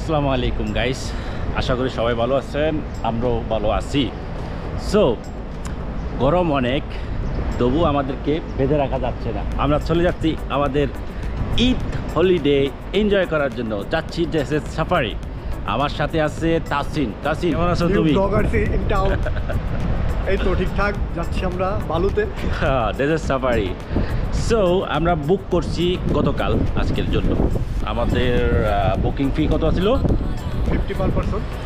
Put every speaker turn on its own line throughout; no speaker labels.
আসসালামু আলাইকুম গাইস, আশা করি সবাই ভালো আছেন, আমরাও ভালো আছি। সো গরম অনেক, তবু আমাদেরকে বেঁধে রাখা যাচ্ছে না। আমরা চলে যাচ্ছি আমাদের ঈদ হলিডে এনজয় করার জন্য, যাচ্ছি ডেজার্ট সাফারি। আমার সাথে আছে তাসিন। তাসিন, কেমন আছো তুমি?
এই তো ঠিকঠাক যাচ্ছি আমরা বালুতে।
হ্যাঁ, ডেজার্ট সাফারি। সো আমরা বুক করছি গতকাল আজকের জন্য। আমাদের বুকিং ফি কত ছিল?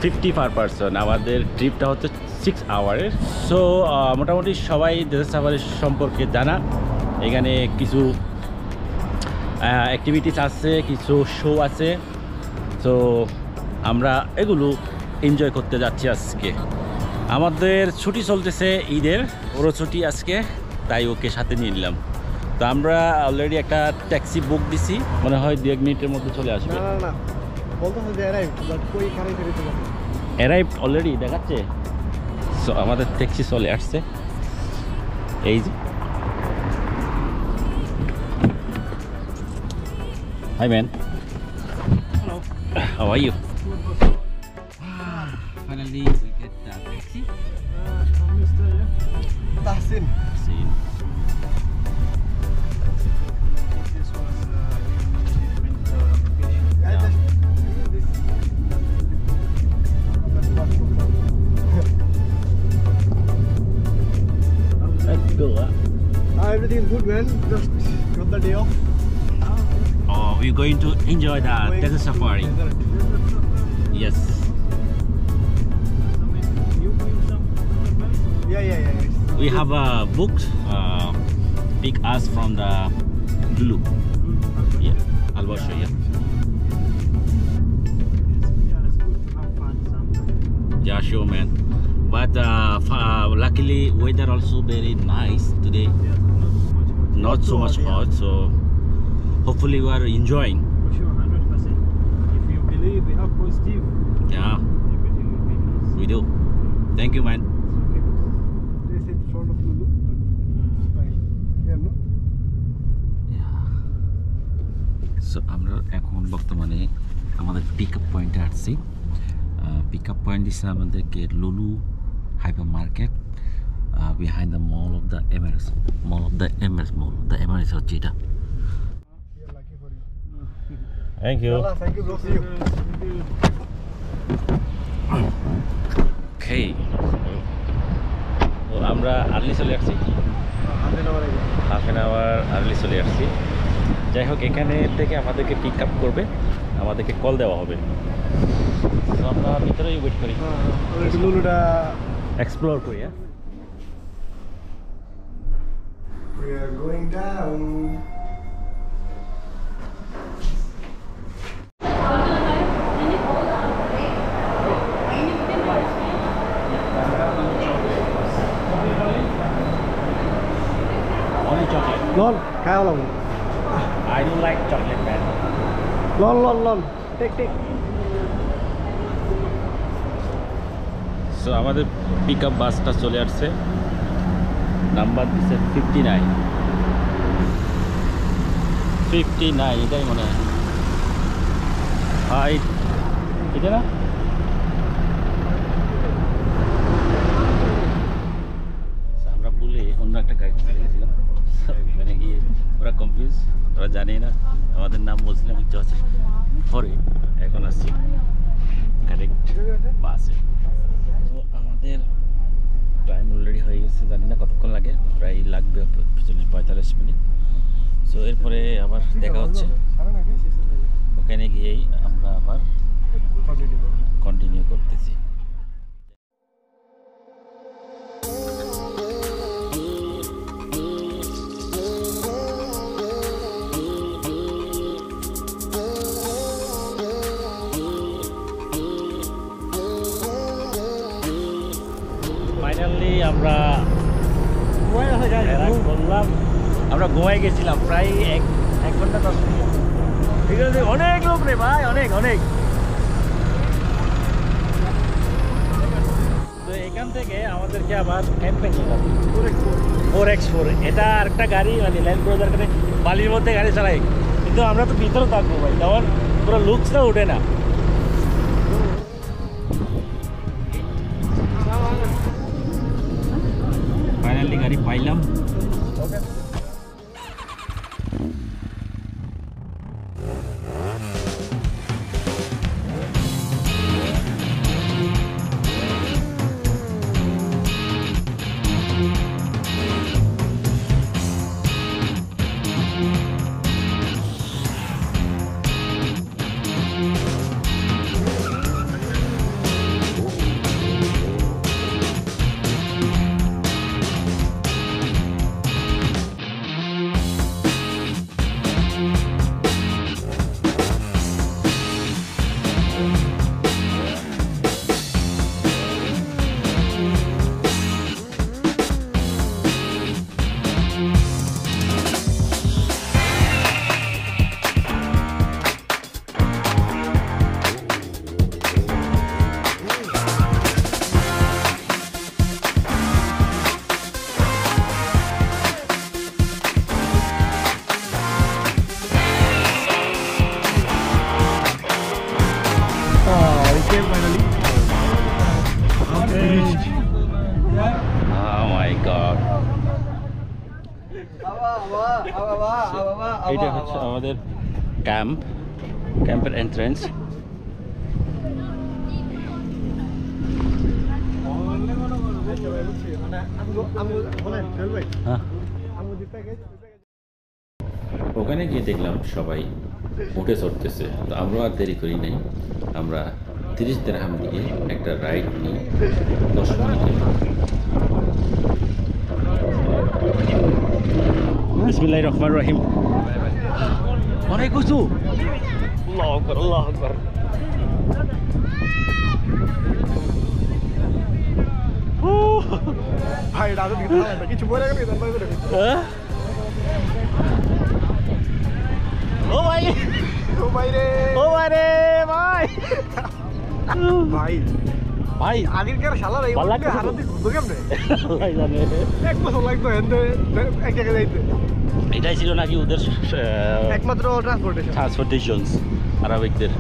50 পার পারসন। আমাদের ট্রিপটা হচ্ছে 6 আওয়ারের। সো মোটামুটি সবাই ডেজার্ট সাফারি সম্পর্কে জানা। এখানে কিছু অ্যাক্টিভিটিস আছে, কিছু শো আছে। সো আমরা এগুলো এনজয় করতে যাচ্ছি আজকে। আমাদের ছুটি চলতেছে ঈদের, ওরও ছুটি আজকে, তাই ওকে সাথে নিয়ে নিলাম। তো আমরা অলরেডি একটা ট্যাক্সি বুক দিছি, মনে হয় 2-1 মিনিটের মধ্যে চলে আসবে।
না বলতেছে যে
অ্যারাইভ অলরেডি দেখাচ্ছে। সো আমাদের ট্যাক্সি চলে আসছে, এই যে। Hi man, how are you? Finally we get the taxi.
Tahsin. This was different location.
Let's go.
Everything is good, man. Just got the day off.
Oh, we're going to enjoy the desert safari. Yes.
Yeah.
We have a book pick us from the Lulu. Yeah, Al Basha, yeah. Yeah, sure, man. But luckily weather also very nice today. Not so much hot, so hopefully we are enjoying.
For sure, 100%. If you believe we have positive,
Yeah,
everything will be nice.
we do. Thank you, man.
This is in front of Lulu. Fine. Yeah, no?
So আমরা এখন বর্তমানে আমাদের pick up পয়েন্টে আসছি। Pick up point দিচ্ছে আমাদেরকে Lulu hypermarket, behind the mall of the Emirates mall. The Emirates হচ্ছে এটা।
Yeah, lucky for you.
Thank you.
Thank you, bro. See you.
Okay, তো আমরা আর্লি চলে আসছি, হাফ অ্যান আওয়ার আর্লি চলে আসছি। যাই হোক, এখানে থেকে আমাদেরকে পিক আপ করবে, আমাদেরকে কল দেওয়া হবে। তো আমরা ভিতরেই ওয়েট করি,
Luluটা
এক্সপ্লোর করি।
we are going down.
Only chocolate.
Lon, kaya lang.
I don't like chocolate, man.
Lon. Take.
So আমাদের পিক আপ বাসটা চলে আসছে, নাম্বার দিচ্ছে 59, এটাই মনে হয়। হাই, এটা না? আমরা ভুলে অন্য একটা গাড়ি চলে গেছিলাম, ওখানে গিয়ে ওরা কনফিউজ, ওরা জানে না আমাদের নাম, বলছিলাম ইচ্ছা হচ্ছে পরে, এখন আসছি কারেক্ট বাসে। তো আমাদের টাইম অলরেডি হয়ে গেছে, জানি না কতক্ষণ লাগে, প্রায় লাগবে 40-45 মিনিট। সো এরপরে আবার দেখা হচ্ছে, ওখানে গিয়েই আমরা আবার কন্টিনিউ করতেছি। ফাইনালি আমরা বললাম, আমরা গোয়ায় গেছিলাম প্রায় 1 ঘন্টা 10 মিনিট। ঠিক আছে, অনেক লোক রে ভাই, অনেক। তো এখান থেকে আমাদেরকে আবার ক্যাম্পে নিয়ে যাবে 4x4। এটা আরেকটা গাড়ি, মানে ল্যান্ড ক্রুজার, বালির মধ্যে গাড়ি চালাই, কিন্তু আমরা তো ভিতরে থাকবো ভাই, তখন পুরো লুকসটা ওঠে না। ফাইনালি গাড়ি পাইলাম। এটা হচ্ছে আমাদের ক্যাম্পের এন্ট্রেন্স। ওখানে গিয়ে দেখলাম সবাই উঠে চড়তেছে, তো আমরা আর দেরি করি নাই, আমরা 30 দিরহাম দিয়ে একটা রাইড নিই 10 মিনিটে। বিসমিল্লাহির রহমানির রহিম। অনেক উঁচু। আল্লাহু আকবার, আল্লাহু আকবার।
ভাই রাজু কিছু বলে গেলি
ও ভাই,
ও ভাই রে,
ও ভাই রে ভাই,
ভাই
ভাই
আগেরকার শালার এই
ভালো লাগছে তো?
হারাতে ঘুরতো কেমনে?
ভাই জানে
এক বছর লাগতো এনতে এক জায়গায় যাইতে।
এটাই ছিল নাকি ওদের
একমাত্র
ট্রান্সপোর্টেশন আরবিকদের।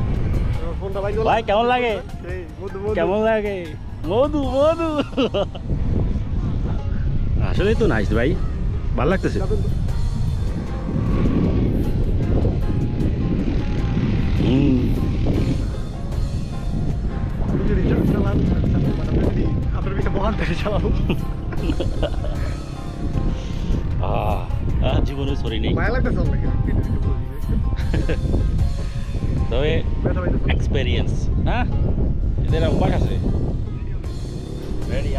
ফোনটা
ভাই কেমন লাগে?
এই মধু মধু
কেমন লাগে? মধু মধু আসলেই তো নাইস ভাই, ভালো লাগতেছে।
আপনার পিছনে বহান থেকে চালাবো।
জীবনে সরি নেই,
মায়া লাগতেছে অনেক।
তবে এক্সপেরিয়েন্স। হ্যাঁ, এদের অভ্যাস আছে। রেডি?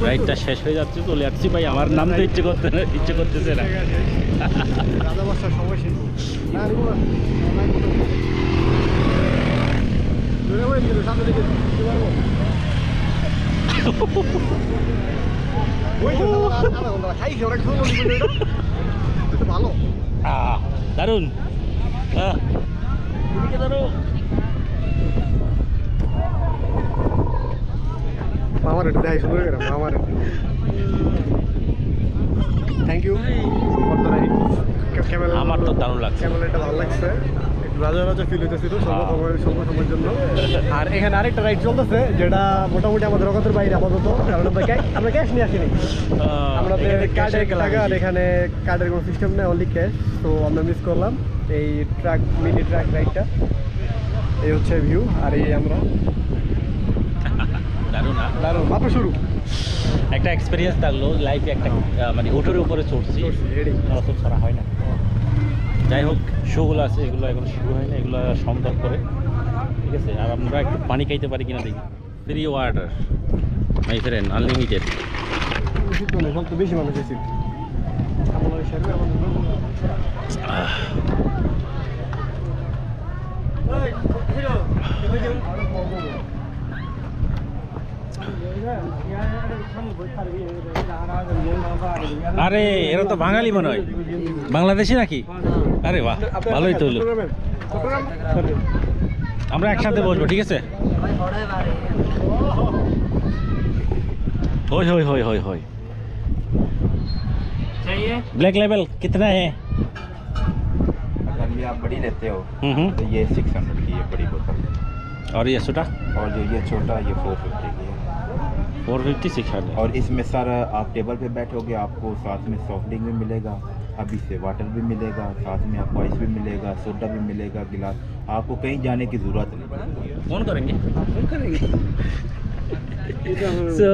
রাইডটা শেষ হয়ে যাচ্ছে, চলে যাচ্ছি ভাই। আমার নাম তো ইচ্ছে করতেছে না।
রাজা বাসার সময় শেষ। ভালো
দারুন, দারুন।
মামার একটু দেখাই শুরু করে মামার। Thank you for the ride.
আমার তো দারুণ লাগছে,
ক্যামেরাটা ভালো লাগছে, একটু রাজা রাজা ফিল হইতেছিল সময়ের জন্য। আর এখানে আরেকটা রাইড চলতেছে যেটা মোটামুটি আমাদের রকতের বাইরে আপাতত, কারণ আমরা ক্যাশ নিয়ে আসিনি। আমাদের কার্ডের টাকা, আর এখানে কার্ডের কোনো সিস্টেম নেই, অনলি ক্যাশ। তো আমরা মিস করলাম এই মিনি ট্রাক রাইডটা। এই হচ্ছে ভিউ, আর এই আমরা দারুণ মাত্র শুরু।
একটা এক্সপিরিয়েন্স থাকলো লাইফে, একটা মানে ওঠের উপরে চড়ছি, নতুন ছাড়া হয় না। যাই হোক, শোগুলো আছে, এগুলো এখন শুরু হয় না, এগুলো সন্ধ্যার করে, ঠিক আছে। আর আমরা একটু পানি খাইতে পারি কিনা দেখি। Free water my friend, unlimited.
বেশি মানুষ আছে।
আরে এরা তো বাঙালি মনে হয়, বাংলাদেশি নাকি? আরে বাহ, ভালোই তো হলো। আমরা একসাথে বসবো, ঠিক আছে? হই হই হই হই হই। ब्लैक लेवल कितना है?
अगर ये आप बड़ी लेते हो तो ये 600 की है बड़ी बोतल,
और ये छोटा
और जो ये छोटा ये 450 की है।
450 600।
और इसमें सर आप टेबल पे बैठोगे आपको साथ में सॉफ्ट ड्रिंक भी मिलेगा, अभी से वाटर भी मिलेगा, साथ में आपको आइस भी मिलेगा, सोडा भी मिलेगा, गिलास। आपको कहीं जाने की ज़रूरत नहीं।
फोन करेंगे সো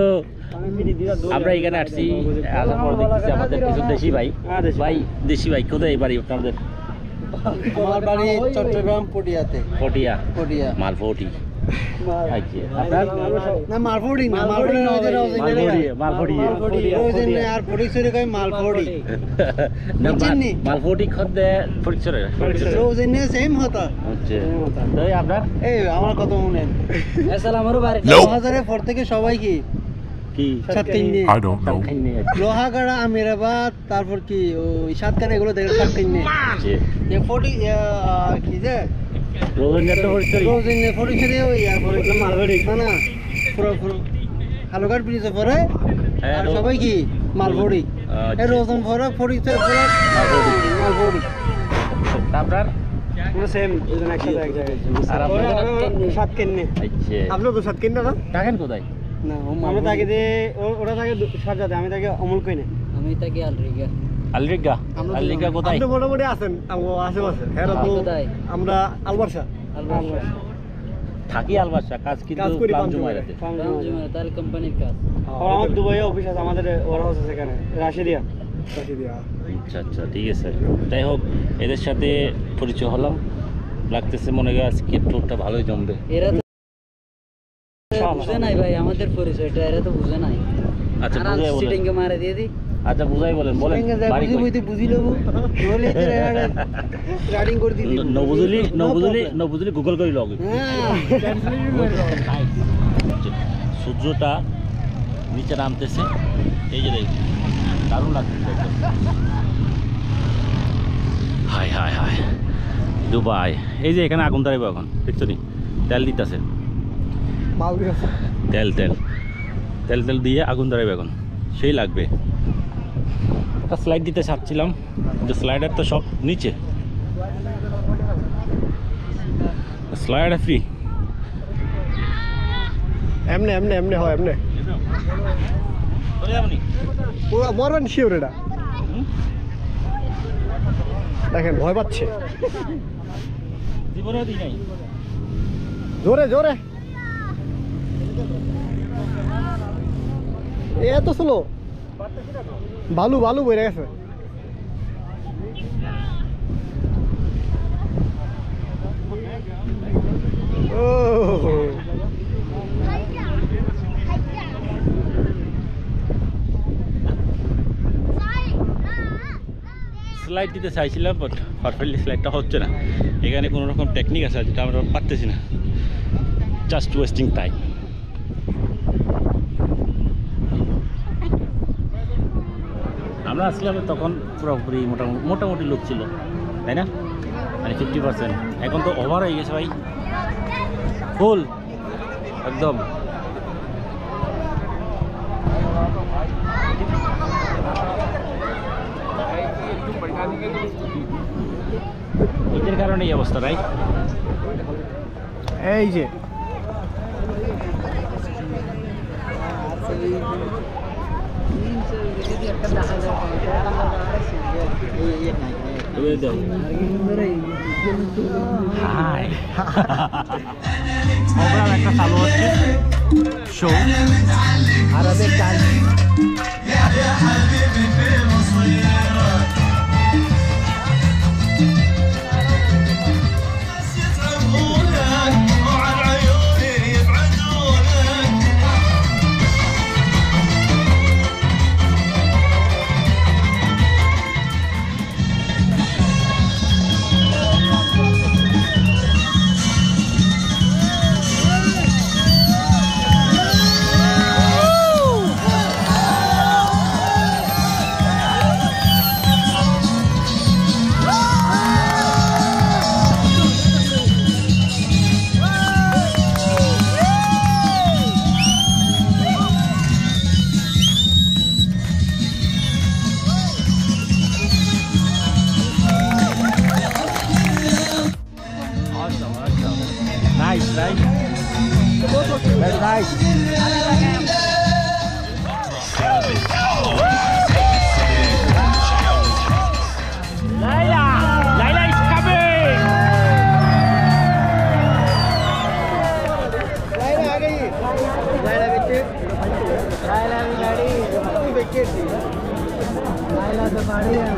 আমরা এখানে আসছি, আসার পর দেখছি আমাদের কিছু দেশি ভাই দেশি ভাই কোথায় বাড়ি আপনাদের?
আমার বাড়ি চট্টগ্রাম পটিয়াতে।
পটিয়া
পটিয়া
মালফটি। আচ্ছা আপনার?
না মালফটি না, মালফটি না, ওদের
মালফটি
ওই যে আর পরিচয় কই মালফটি
না মালফটি খদ্দে পরিচয়
রোজেনে সেম হতা।
আচ্ছা তাই আপনার?
এই আমার কত মনে আসলে আমারও বাড়ি 2000 পর থেকে সবাই কি
কি
সাতকিন্নি
I don't know.
Lohagara Amirabad, তারপর কি ওই সাতকানে এগুলো দেখে সাতকিন্নি
আচ্ছা
এই 40 কি যে
রোজেন্দ্র তো পরিচয়
রোজেনে পরিচয় ওই মালফটি না পুরো পুরো হালুঘাট ব্রিজে পরে আর সবাই কি মালফটি। এই রোজন পরে পরিচয় পুরো মালফটি।
আপনার?
পুরো সেম দুজন একসাথে এক জায়গায়।
আর আপনার?
সাতকিন্নি।
আচ্ছা
আপনি তো সাতকিন্নি না?
থাকেন কোথায়?
না আমরা থাকি যে ওরা থাকে সাজাতে, আমি থাকি অমল কইনে। আমি থাকি আলরিগা।
আলরিগা কোথায়?
আপনি মোটামুটি আছেন আশেপাশে। হ্যাঁ তো আমরা আলবার্সা
থাকি আলবাসা, কাজ কিন্তু
কাজ করি
জুমাইরাতে।
তার কোম্পানির কাজ। আমার দুবাই অফিস আছে, আমাদের ওরা আছে সেখানে রাশিদিয়া।
আচ্ছা আচ্ছা ঠিক আছে। যাই হোক এদের সাথে পরিচয় হলাম, লাগতেছে মনে হয় আজকে ট্যুরটা ভালোই জমবে।
এরা তো বুঝে নাই ভাই আমাদের পরিচয়টা, এরা তো বুঝে নাই।
আচ্ছা বুঝাই বলেন।
সিটিংকে মারে দিয়ে দি।
আচ্ছা বুঝাই বলেন বাড়ি কই?
বুঝি লব বলে রাইডিং করে দিলি।
ন বুঝলি গুগল করে লগ। সূর্যটা নিচে নামতেছে, এই যে দেখ দারুণ লাগতেছে একদম। হায় হায় হায় দুবাই। এই যে এখানে আগুন দাঁড়াবো এখন, দেখছো নি তেল দিতেছে, তেল তেল তেল তেল দিয়ে আগুন ধরাবে এখন, সেই লাগবে। একটা স্লাইড দিতে চাচ্ছিলাম, যে স্লাইডার তো সব নিচে, স্লাইডার ফ্রি।
এমনে এমনে এমনে হয় এমনে পুরো মরবেন শিওর। এটা দেখেন ভয় পাচ্ছে,
জীবনেও দিই নাই।
জোরে জোরে এত স্লো, বালু বালু বইরে গেছে।
স্লাইড দিতে চাইছিলাম বাট পারফেক্টলি স্লাইডটা হচ্ছে না। এখানে কোনো রকম টেকনিক আছে যেটা আমরা পারতেছি না, জাস্ট ওয়েস্টিং টাইম। আমরা আসলাম তখন পুরোপুরি মোটামুটি লোক ছিল, তাই না? মানে 50%। এখন তো ওভার হয়ে গেছে ভাই, ফুল একদম। এদের কারণে এই অবস্থা ভাই।
এই যে
হাই ওভারঅল একটা চালু হচ্ছে শো,
আর আমি কাল Very nice.
Laila is coming.
Laila आ गई. Laila बेटे. Laila भी गाड़ी. तू बेटे थी. Laila तो गाड़ी है.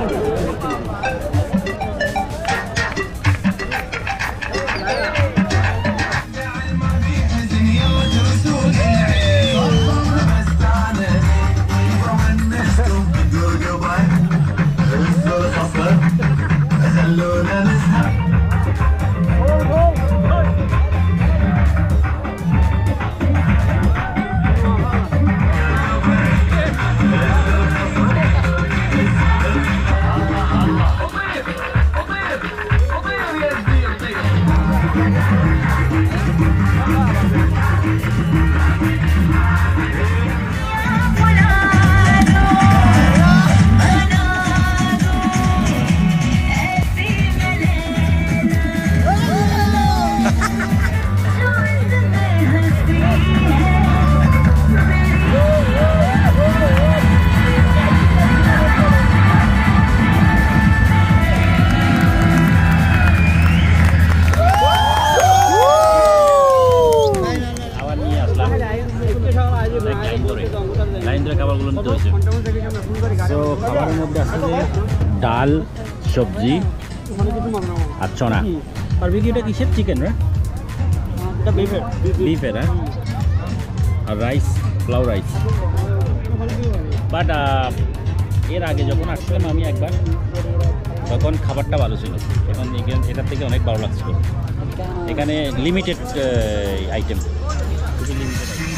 So খাবারের মধ্যে আছে যে ডাল, সবজি আর চনা। বারবিকিউটা কিসের? Chicken, right?
এটা বিফের.
বিফের, হ্যাঁ। আর রাইস, পোলাও রাইস। বাট এর আগে যখন আসছিলাম আমি একবার, তখন খাবারটা ভালো ছিল। এখন এটার থেকে অনেক ভালো লাগছিল। এখানে লিমিটেড আইটেম, শুধু limited item.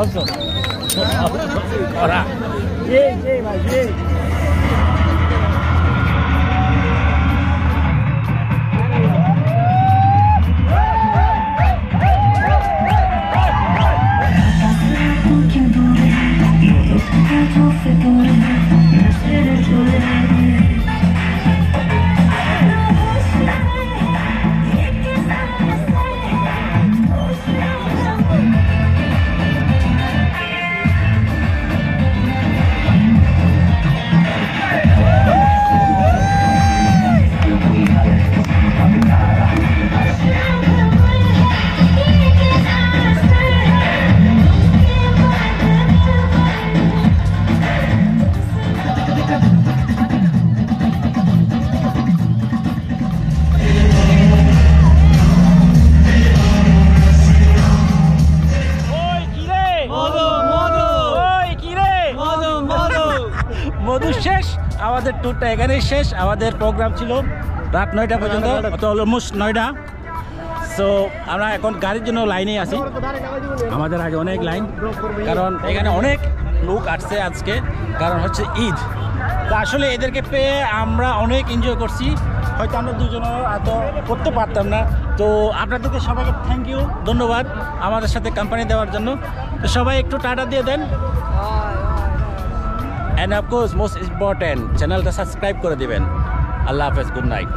Awesome. Ora. Yay, vai, yay. মধু শেষ, আমাদের ট্যুরটা এখানেই শেষ। আমাদের প্রোগ্রাম ছিল রাত 9টা পর্যন্ত, অলমোস্ট 9টা। সো আমরা এখন গাড়ির জন্য লাইনেই আছি। আমাদের আগে অনেক লাইন, কারণ এখানে অনেক লোক আসছে আজকে, কারণ হচ্ছে ঈদ। তো আসলে এদেরকে পেয়ে আমরা অনেক এনজয় করছি। হয়তো আমরা দুজনও এত করতে পারতাম না। তো আপনাদেরকে সবাইকে থ্যাংক ইউ, ধন্যবাদ আমাদের সাথে কোম্পানি দেওয়ার জন্য। তো সবাই একটু টাটা দিয়ে দেন। And of course, most important, চ্যানেলটা সাবস্ক্রাইব করে দিবেন। আল্লাহ হাফেজ, গুড নাইট।